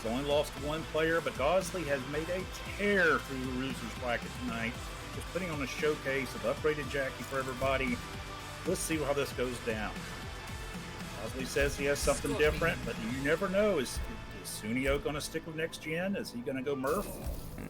He's only lost one player, but Gaussly has made a tear through the losers bracket tonight. Just putting on a showcase of upgraded Jackie for everybody. Let's see how this goes down. Gaussly says he has something different, but you never know. Is Sooneo going to stick with next gen? Is he going to go Murph?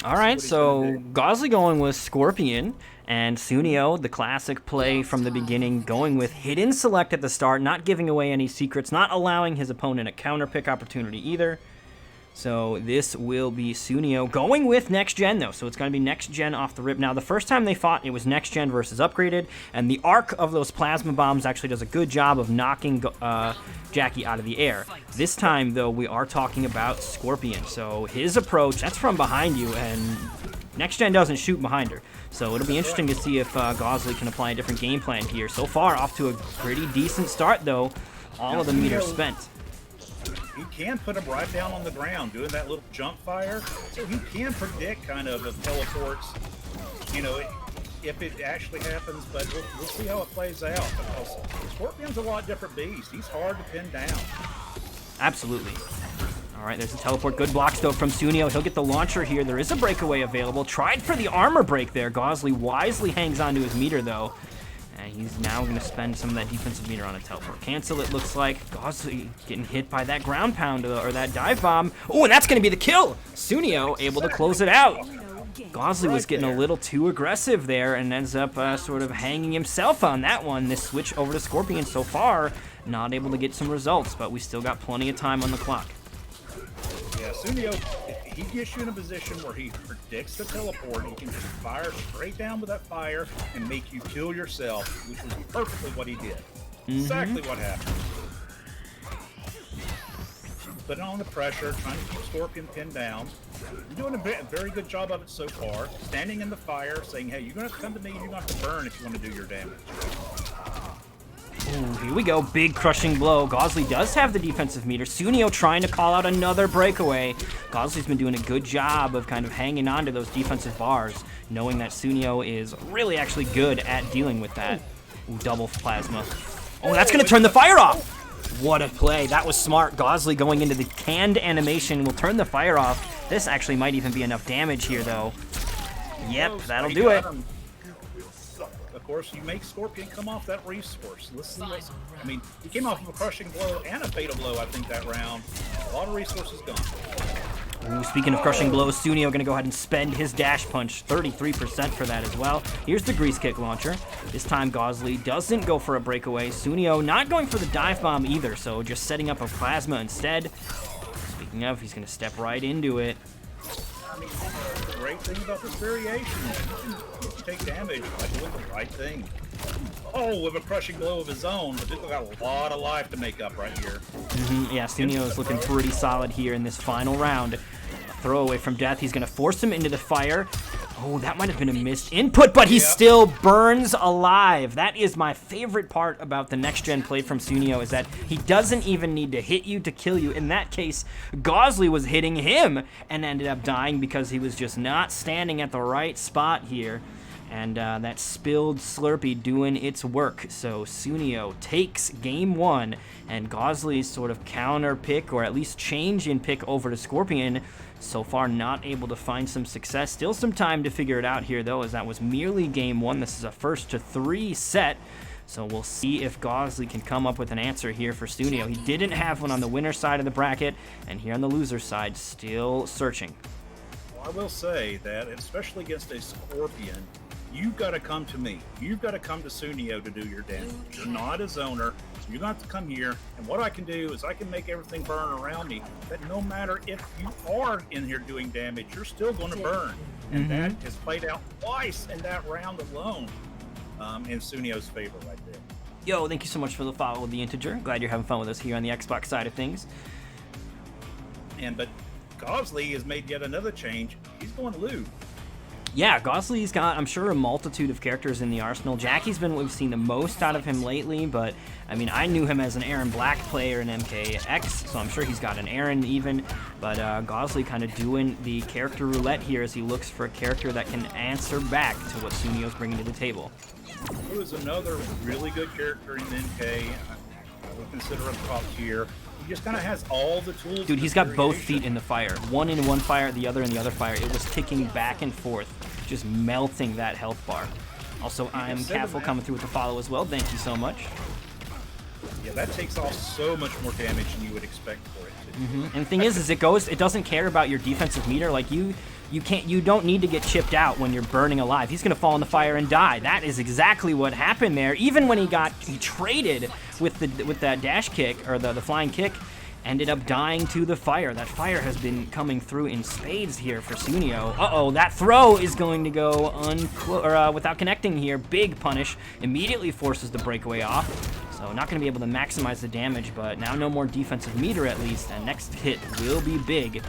All right, so Gaussly going with Scorpion, and Sooneo, the classic play from the beginning, going with hidden select at the start, not giving away any secrets, not allowing his opponent a counter pick opportunity either. So this will be Sooneo going with next gen, though. So it's going to be next gen off the rip. Now, the first time they fought, it was next gen versus upgraded, and the arc of those plasma bombs actually does a good job of knocking Jackie out of the air. This time, though, we are talking about Scorpion. So his approach, that's from behind you, and next gen doesn't shoot behind her. So it'll be interesting to see if Gaussly can apply a different game plan here. So far, off to a pretty decent start, though. All of the meters spent. He can put him right down on the ground doing that little jump fire, so he can predict kind of if teleports, you know, if it actually happens, but we'll see how it plays out, because Scorpion's a lot different beast. He's hard to pin down. Absolutely. All right, there's a teleport. Good blocks, though, from Sooneo. He'll get the launcher here. There is a breakaway available. Tried for the armor break there. Gaussly wisely hangs onto his meter, though. And he's now going to spend some of that defensive meter on a teleport cancel, it looks like. Gaussly getting hit by that ground pound or that dive bomb. Oh, and that's going to be the kill! Sooneo able to close it out. Gaussly was getting a little too aggressive there and ends up sort of hanging himself on that one. This switch over to Scorpion so far, not able to get some results, but we still got plenty of time on the clock. Yeah, Sooneo, if he gets you in a position where he predicts the teleport, he can just fire straight down with that fire and make you kill yourself, which was perfectly what he did. Exactly what happened. Putting on the pressure, trying to keep Scorpion pinned down. You're doing a very good job of it so far. Standing in the fire, saying, hey, you're going to have to come to me, you're going to have to burn if you want to do your damage. Ooh, here we go, big crushing blow. Gaussly does have the defensive meter. Sooneo trying to call out another breakaway. Gaussly's been doing a good job of kind of hanging on to those defensive bars, knowing that Sooneo is really actually good at dealing with that. Ooh, double plasma. Oh, that's going to turn the fire off. What a play. That was smart. Gaussly going into the canned animation will turn the fire off. This actually might even be enough damage here, though. Yep, that'll do it. Of course, you make Scorpion come off that resource. Let's see what, I mean, he came off of a crushing blow and a fatal blow, I think, that round. A lot of resources gone. Ooh, speaking of crushing blows, Sooneo going to go ahead and spend his dash punch, 33% for that as well. Here's the grease kick launcher. This time, Gaussly doesn't go for a breakaway. Sooneo not going for the dive bomb either, so just setting up a plasma instead. Speaking of, he's going to step right into it. I mean, the great thing about this variation is you can take damage by doing the right thing. Oh, with a crushing blow of his own, but he's got a lot of life to make up right here. Yeah, Sooneo is looking pretty solid here in this final round. A throwaway from death. He's going to force him into the fire. Oh, that might have been a missed input, but he still burns alive. That is my favorite part about the next-gen play from Sooneo, is that he doesn't even need to hit you to kill you. In that case, Gaussly was hitting him and ended up dying because he was just not standing at the right spot here. And that spilled Slurpee doing its work. So Sooneo takes game one, and Gaussly's sort of counter pick, or at least change in pick over to Scorpion, so far not able to find some success. Still some time to figure it out here, though, as that was merely game one. This is a 1-to-3 set. So we'll see if Gaussly can come up with an answer here for Sooneo. He didn't have one on the winner side of the bracket, and here on the loser side, still searching. Well, I will say that, especially against a Scorpion, you've got to come to me. You've got to come to Sooneo to do your damage. You're not a zoner. You're going to have to come here, and what I can do is I can make everything burn around me, that no matter if you are in here doing damage, you're still going to burn. And that has played out twice in that round alone, in Suneo's favor right there. Yo, thank you so much for the follow with the integer. Glad you're having fun with us here on the Xbox side of things. But Gaussly has made yet another change. He's going to lose. Yeah, Gaussly's got, I'm sure, a multitude of characters in the arsenal. Jackie's been what we've seen the most out of him lately, but, I mean, I knew him as an Aaron Black player in MKX, so I'm sure he's got an Aaron even, but Gaussly kind of doing the character roulette here as he looks for a character that can answer back to what Suneo's bringing to the table. Who is another really good character in MK. I would consider him top tier. He just kind of has all the tools. Dude, he's got both feet in the fire. One in one fire, the other in the other fire. It was ticking back and forth, just melting that health bar. Also, I'm Careful coming through with the follow as well. Thank you so much. Yeah, that takes off so much more damage than you would expect for it to. And the thing is it doesn't care about your defensive meter. Like you don't need to get chipped out when you're burning alive. He's gonna fall in the fire and die. That is exactly what happened there. Even when he traded with that dash kick or the flying kick, ended up dying to the fire. That fire has been coming through in spades here for Sooneo. Uh-oh, that throw is going to go without connecting here. Big punish. Immediately forces the breakaway off. So not going to be able to maximize the damage, but now no more defensive meter at least, and next hit will be big.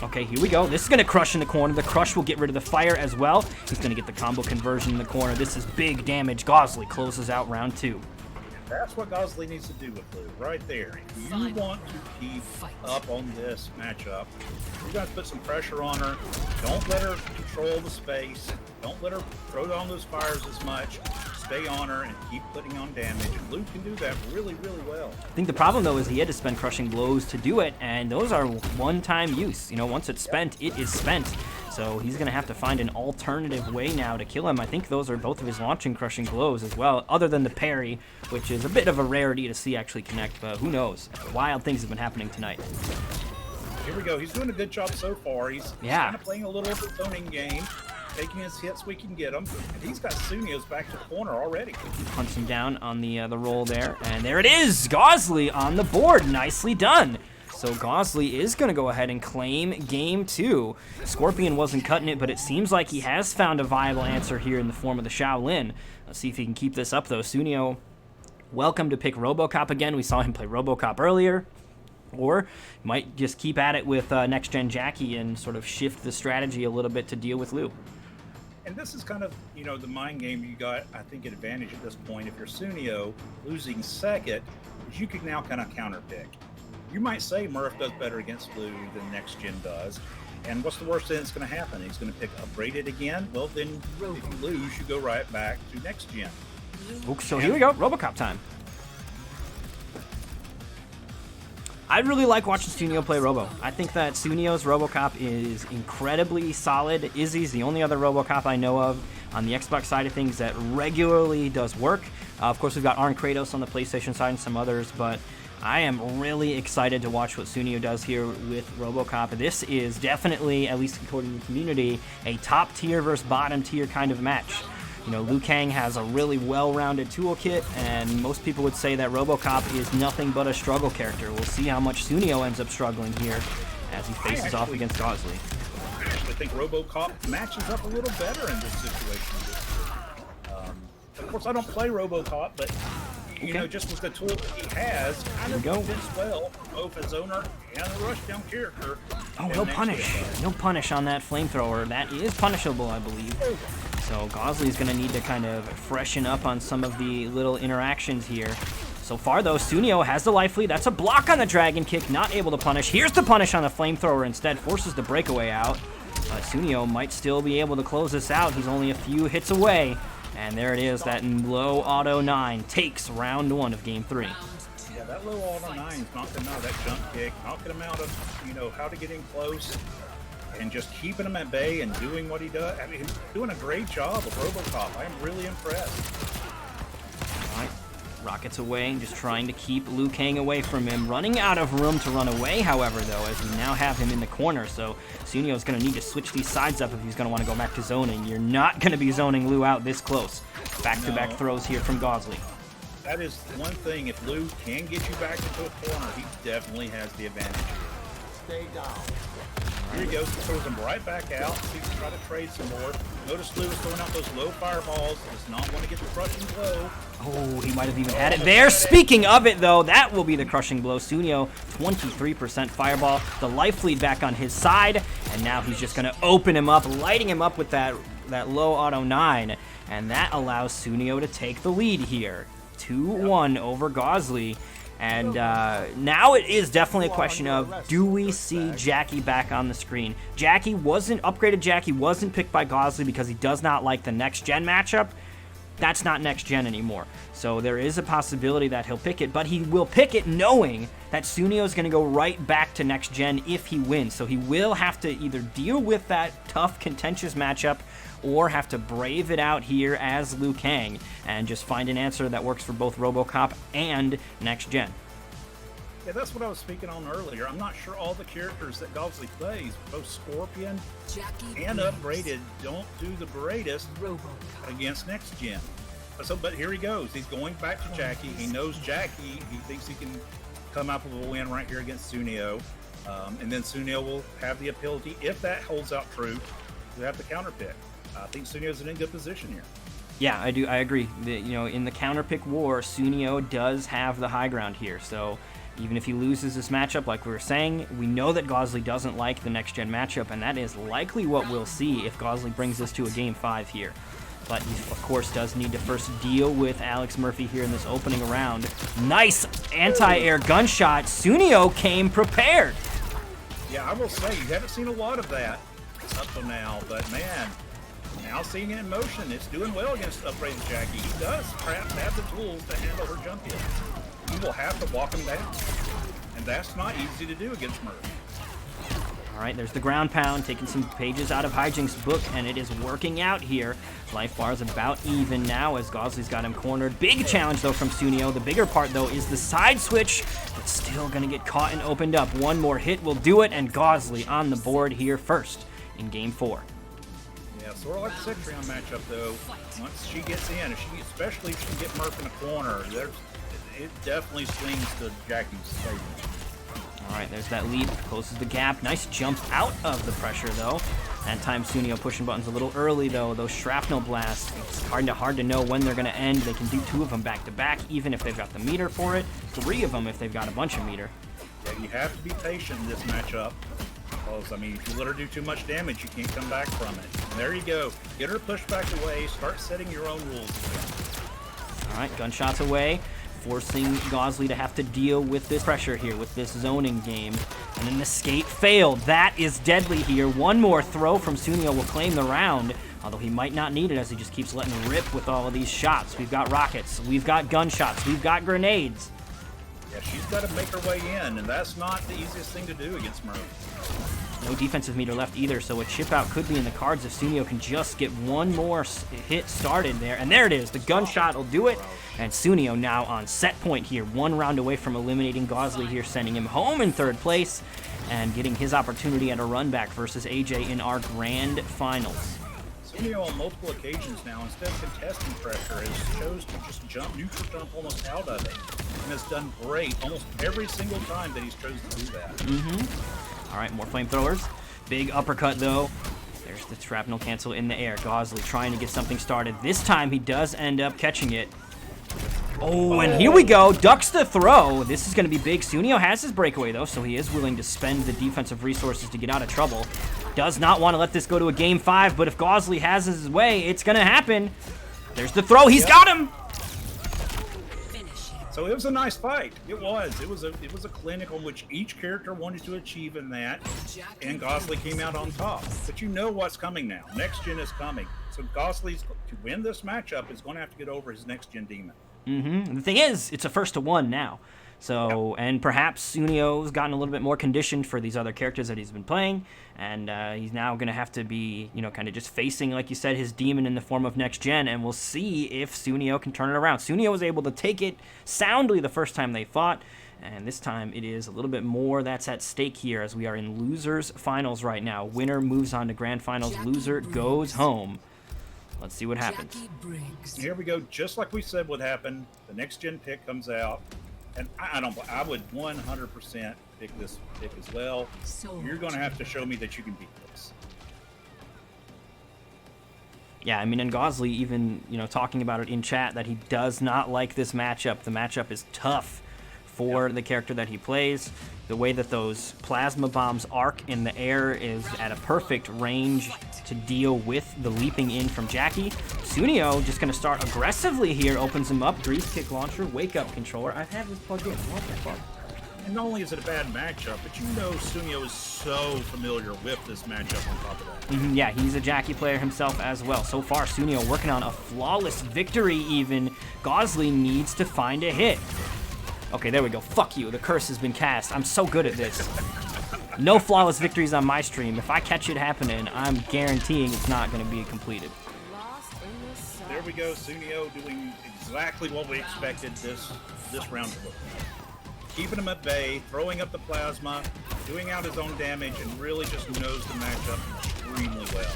Okay, here we go. This is going to crush in the corner. The crush will get rid of the fire as well. He's going to get the combo conversion in the corner. This is big damage. Gaussly closes out round 2. That's what Gaussly needs to do with Lou, right there. If you want to keep up on this matchup, you got to put some pressure on her. Don't let her control the space. Don't let her throw down those fires as much. Stay on her and keep putting on damage. And Lou can do that really, really well. I think the problem, though, is he had to spend crushing blows to do it, and those are one-time use. You know, once it's spent, it is spent. So he's going to have to find an alternative way now to kill him. I think those are both of his launching crushing blows as well, other than the parry, which is a bit of a rarity to see actually connect, but who knows? Wild things have been happening tonight. Here we go. He's doing a good job so far. He's kind of playing a little bit of a zoning game, taking his hits we can get him, and he's got Suneo's back to the corner already. Hunts him down on the roll there, and there it is! Gaussly on the board. Nicely done. So Gaussly is going to go ahead and claim game 2. Scorpion wasn't cutting it, but it seems like he has found a viable answer here in the form of the Shaolin. Let's see if he can keep this up, though. Sooneo, welcome to pick RoboCop again. We saw him play RoboCop earlier. Or might just keep at it with next-gen Jackie and sort of shift the strategy a little bit to deal with Lou. And this is kind of, you know, the mind game you got, I think, an advantage at this point. If you're Sooneo losing second, is you can now kind of counter-pick. You might say Murph does better against Lou than Next Gen does. And what's the worst thing that's going to happen? He's going to pick Upgraded again? Well, then if you lose, you go right back to Next Gen. So here we go. RoboCop time. I really like watching Sooneo play Robo. I think that Suneo's RoboCop is incredibly solid. Izzy's the only other RoboCop I know of on the Xbox side of things that regularly does work. Of course, we've got Arn Kratos on the PlayStation side and some others, but I am really excited to watch what Sooneo does here with RoboCop. This is definitely, at least according to the community, a top tier versus bottom tier kind of match. You know, Liu Kang has a really well-rounded toolkit, and most people would say that RoboCop is nothing but a struggle character. We'll see how much Sooneo ends up struggling here as he faces off against Gaussly. I actually think RoboCop matches up a little better in this situation. Of course, I don't play RoboCop, but you know, just with the tool that he has, kind of fits well, both as owner and the rushdown character. Oh, no punish. No punish on that flamethrower. That is punishable, I believe. So Gaussly's going to need to kind of freshen up on some of the little interactions here. So far, though, Sooneo has the life lead. That's a block on the dragon kick, not able to punish. Here's the punish on the flamethrower instead, forces the breakaway out. But Sooneo might still be able to close this out. He's only a few hits away. And there it is, that low auto 9 takes round 1 of game 3. Yeah, that low auto 9 is knocking him out of that jump kick, knocking him out of, you know, how to get in close, and just keeping him at bay and doing what he does. I mean, he's doing a great job of RoboCop. I am really impressed. All right, rockets away, just trying to keep Liu Kang away from him. Running out of room to run away, however, though, as we now have him in the corner. So Suneo's going to need to switch these sides up if he's going to want to go back to zoning. You're not going to be zoning Liu out this close. Back-to-back throws here from Gaussly. That is one thing. If Liu can get you back into a corner, he definitely has the advantage. Stay down. Here he goes, throws him right back out. He's trying to trade some more. Notice Liu is throwing out those low fireballs. Does not want to get the crushing blow. Oh, he might have even had it there. Speaking of it, though, that will be the crushing blow. Sooneo, 23% fireball. The life lead back on his side. And now he's just going to open him up, lighting him up with that low auto 9. And that allows Sooneo to take the lead here. 2-1 over Gaussly. And now it is definitely a question of, do we see Jackie back on the screen? Upgraded Jackie wasn't picked by Gaussly because he does not like the next gen matchup. that's not next gen anymore. So there is a possibility that he'll pick it, but he will pick it knowing that Sooneo is going to go right back to next gen if he wins. So he will have to either deal with that tough, contentious matchup or have to brave it out here as Liu Kang and just find an answer that works for both RoboCop and next gen. Yeah, that's what I was speaking on earlier. I'm not sure all the characters that Gaussly plays, both Scorpion and Upgraded, don't do the greatest against next gen. But here he goes. He's going back to Jackie. He knows Jackie. He thinks he can come out with a win right here against Sooneo. And then Sooneo will have the ability, if that holds out true, to have the counter pick. I think Suneo's in a good position here. Yeah, I do. I agree. In the counter pick war, Sooneo does have the high ground here. So even if he loses this matchup, like we were saying, we know that Gaussly doesn't like the next gen matchup, and that is likely what we'll see if Gaussly brings this to a game 5 here. But he, of course, does need to first deal with Alex Murphy here in this opening round. Nice anti-air gunshot. Sooneo came prepared. Yeah, I will say, you haven't seen a lot of that up till now, but man, now seeing it in motion, it's doing well against Upgraded Jackie. He does perhaps have the tools to handle her jump hits. He will have to walk him down, and that's not easy to do against Murphy. All right, there's the ground pound, taking some pages out of Hijink's book, and it is working out here. Life bar is about even now as Gaussly's got him cornered. Big challenge, though, from Sooneo. The bigger part, though, is the side switch. It's still going to get caught and opened up. One more hit will do it, and Gaussly on the board here first in Game 4. Yeah, sort of like the Citrion matchup, though. Once she gets in, especially if she can get Murph in a corner, it definitely swings to Jackie's favor. All right, there's that lead, closes the gap. Nice jump out of the pressure, though. That time Sooneo pushing buttons a little early, though. Those shrapnel blasts, it's hard to know when they're going to end. They can do 2 of them back-to-back, even if they've got the meter for it. 3 of them if they've got a bunch of meter. Yeah, you have to be patient in this matchup. Because, I mean, if you let her do too much damage, you can't come back from it. And there you go. Get her pushed back away. Start setting your own rules again. All right, gunshots away, forcing Gaussly to have to deal with this pressure here, with this zoning game. And an escape failed. That is deadly here. One more throw from Sooneo will claim the round, although he might not need it as he just keeps letting rip with all of these shots. We've got rockets, we've got gunshots, we've got grenades. Yeah, she's got to make her way in, and that's not the easiest thing to do against Murphy. No defensive meter left either, so a chip out could be in the cards if Sooneo can just get one more hit started there. And there it is. The gunshot will do it. And Sooneo now on set point here. 1 round away from eliminating Gaussly here, sending him home in 3rd place and getting his opportunity at a run back versus AJ in our grand finals. Sooneo on multiple occasions now, instead of contesting pressure, has chose to just neutral jump almost out of it. And has done great almost every single time that he's chosen to do that. All right, more flamethrowers. Big uppercut, though. There's the shrapnel cancel in the air. Gaussly trying to get something started. This time, he does end up catching it. Oh, and here we go. Ducks the throw. This is going to be big. Sooneo has his breakaway, though, so he is willing to spend the defensive resources to get out of trouble. Does not want to let this go to a Game 5, but if Gaussly has his way, it's going to happen. There's the throw. He's got him. So it was a nice fight. It was. It was a clinic on which each character wanted to achieve in that, and Gaussly came out on top. But you know what's coming now. Next gen is coming. So Gaussly's to win this matchup is going to have to get over his next gen demon. The thing is, it's a 1-1 now. So, and perhaps Suneo's gotten a little bit more conditioned for these other characters that he's been playing, and he's now going to have to be, kind of just facing, like you said, his demon in the form of next gen, and we'll see if Sooneo can turn it around. Sooneo was able to take it soundly the first time they fought, and this time it is a little bit more that's at stake here as we are in losers finals right now. Winner moves on to grand finals, loser goes home. Let's see what happens. Here we go, just like we said would happen. The next gen pick comes out. And I would 100% pick this pick as well. You're going to have to show me that you can beat this. Yeah, I mean, and Gaussly even, talking about it in chat that he does not like this matchup. The matchup is tough for the character that he plays. The way that those plasma bombs arc in the air is at a perfect range to deal with the leaping in from Jackie. Sooneo just going to start aggressively here, opens him up. Grease kick launcher, wake up controller. I've had this plugged in. What the fuck? And not only is it a bad matchup, but you know Sooneo is so familiar with this matchup on top of that. Yeah, he's a Jackie player himself as well. So far, Sooneo working on a flawless victory even. Gaussly needs to find a hit. Okay, there we go. Fuck you. The curse has been cast. I'm so good at this. No flawless victories on my stream. If I catch it happening, I'm guaranteeing it's not going to be completed. There we go. Sooneo doing exactly what we expected this round to look like. Keeping him at bay, throwing up the plasma, doing out his own damage, and really just knows the matchup extremely well.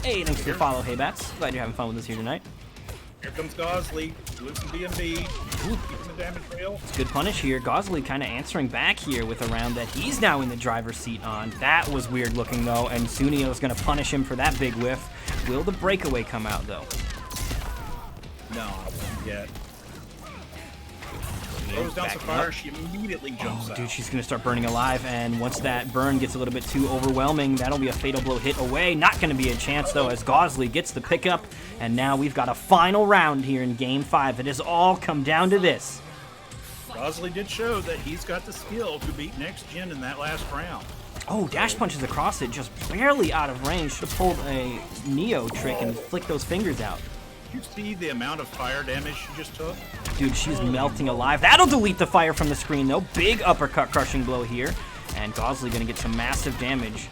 Hey, thanks for the follow, Hey Bats. Glad you're having fun with us here tonight. Here comes Gaussly, doing some B&B, keeping the damage real. It's good punish here. Gaussly kind of answering back here with a round that he's now in the driver's seat on. That was weird looking, though, and Sooneo is going to punish him for that big whiff. Will the breakaway come out, though? No, yet. Throws down some fire, she immediately jumps out. Dude, she's going to start burning alive, and once that burn gets a little bit too overwhelming, that'll be a fatal blow hit away. Not going to be a chance, though, as Gaussly gets the pickup, and now we've got a final round here in Game 5. It has all come down to this. Gaussly did show that he's got the skill to beat Next Gen in that last round. Oh, dash punches across it, just barely out of range. Should have pulled a Neo trick and flicked those fingers out. You see the amount of fire damage she just took? Dude, she's melting alive. That'll delete the fire from the screen, though. Big uppercut crushing blow here. And Gaussly going to get some massive damage.